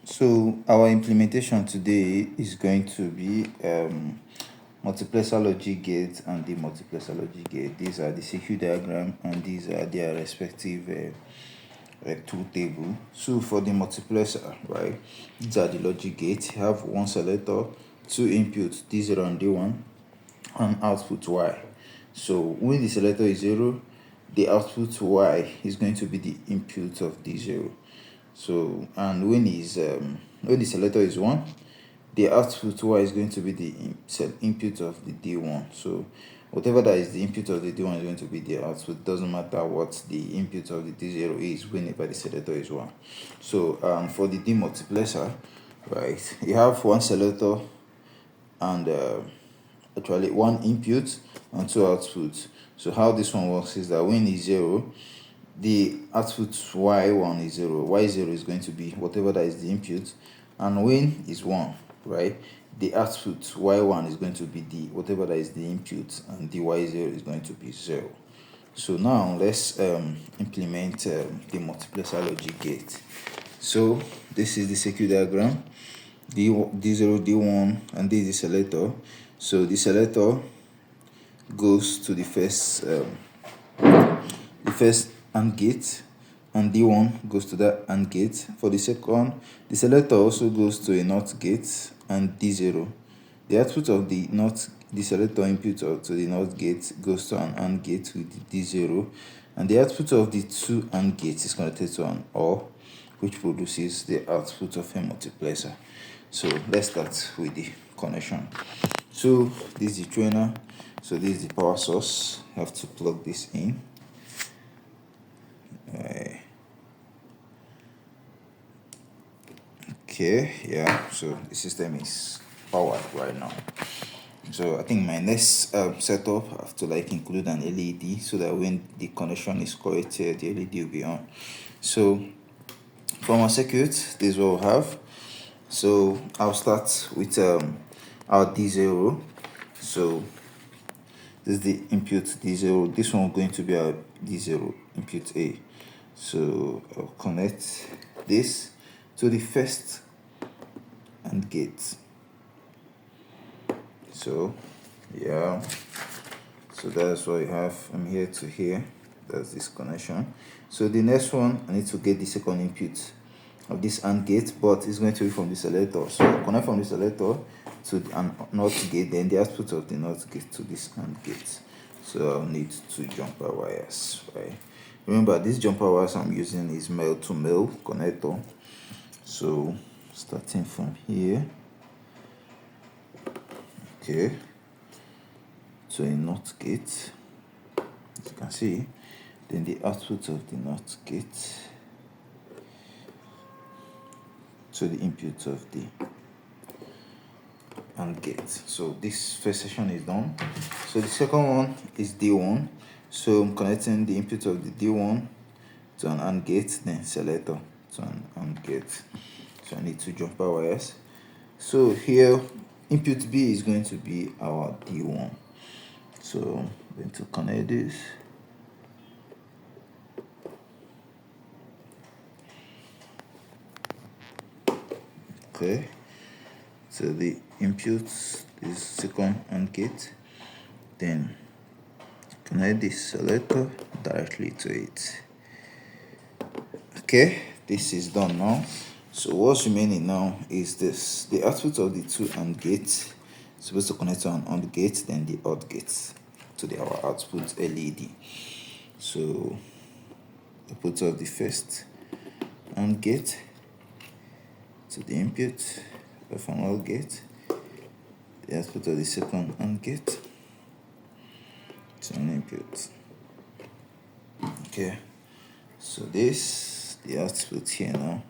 So our implementation today is going to be multiplexer logic gate and the multiplexer logic gate. These are the CQ diagram and these are their respective truth table. So for the multiplexer, right, these are the logic gates. You have one selector, two inputs D0 and D1, and output Y. So when the selector is 0, the output Y is going to be the input of D0. So and when the selector is 1, the output Y is going to be the input of the D1. So whatever that is the input of the D1 is going to be the output. Doesn't matter what the input of the D0 is whenever the selector is 1. So for the demultiplexer, right, you have one selector and actually one input and two outputs. So how this one works is that when is 0, the output y1 is 0, y0 is going to be whatever that is the input, and when is 1, right, the output y1 is going to be the whatever that is the input, and the y0 is going to be 0. So now let's implement the multiplexer logic gate. So this is the circuit diagram, D0, D1, and this is the selector. So the selector goes to the first AND gate, and D1 goes to that AND gate. For the second, the selector also goes to a NOT gate and D0. The output of the selector input to the NOT gate goes to an AND gate with the D0, and the output of the two AND gates is connected to an OR, which produces the output of a multiplexer. So let's start with the connection. So this is the trainer. So this is the power source. I have to plug this in. Okay, yeah. So the system is powered right now. So I think my next setup I have to include an LED so that when the connection is corrected, the LED will be on. So from our circuit, this is what we have. So I'll start with our D0. So this is the input D0. This one is going to be our D0 input A. So I'll connect this to the first AND gate. So yeah, so that's what I have from here to here. That's this connection. So the next one, I need to get the second input of this AND gate, but it's going to be from the selector. So I'll connect from the selector to the NOT gate, then the output of the NOT gate to this AND gate. So I'll need two jumper wires, right? Remember, this jumper wires I'm using is male to male connector. So starting from here, okay, to a NOT gate, as you can see, then the output of the NOT gate to the input of the AND gate. So this first section is done. So the second one is D1. So I'm connecting the input of the D1 to an AND gate, then selector to an AND gate. So I need two jumper wires. So here input B is going to be our D1. So I'm going to connect this. Okay, so the input is second AND gate, then connect this selector directly to it. Okay, this is done now. So what's remaining now is this: the output of the two AND gates is supposed to connect to an AND gate, then the OR gate to our output LED. So output of the first AND gate to the input of an OR gate, the output of the second AND gate to an input. Okay, so this the output here now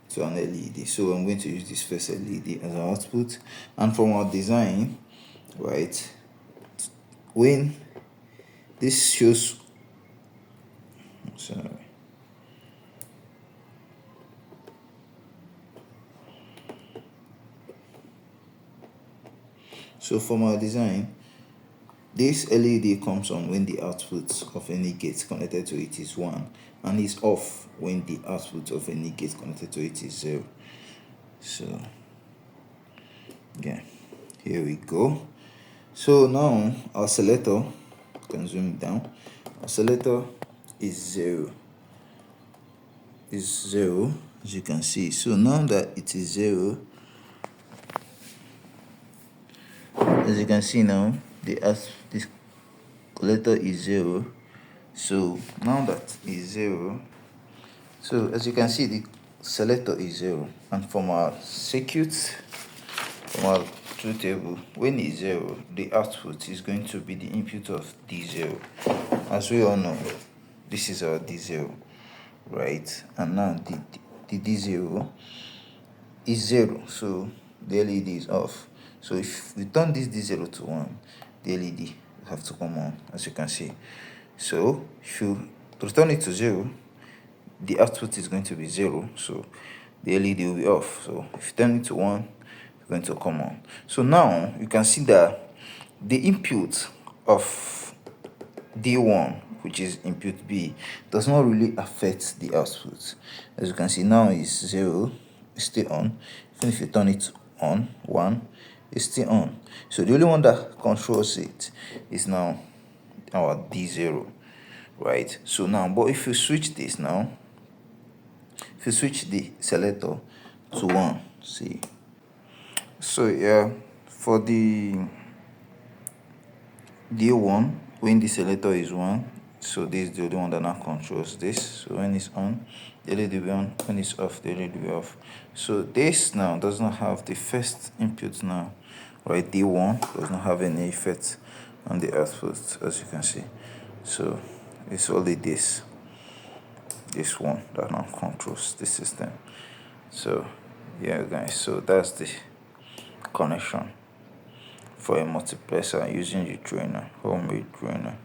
to an LED. So I'm going to use this first LED as our output, and from our design, right, when this shows, sorry, so from our design, this LED comes on when the output of any gate connected to it is 1, and is off when the output of any gate connected to it is 0. So yeah, here we go. So now our selector, can zoom it down, our selector is 0, as you can see. So now that it is 0, as you can see now, this collector is 0. So now that is 0, so as you can see, the selector is 0, and from our circuit, from our truth table, when it's 0, the output is going to be the input of D0. As we all know, this is our D0, right? And now the D0 is 0, so the LED is off. So if we turn this D0 to 1, the LED have to come on, as you can see. So if you return it to 0, the output is going to be 0, so the LED will be off. So if you turn it to 1, it's going to come on. So now you can see that the input of D1, which is input B, does not really affect the output. As you can see, now it's 0, it's still on. Even if you turn it on 1, it's still on. So the only one that controls it is now our D0, right? So now, but if you switch this now, if you switch the selector to 1, see, so yeah, for the D1, when the selector is 1, so this is the only one that now controls this. So when it's on, the LED will be on. When it's off, the LED will be off. So this now does not have the first input now, right? D1 does not have any effect on the output, as you can see. So it's only this one that now controls the system. So yeah, guys, so that's the connection for a multiplexer using the drainer, homemade drainer.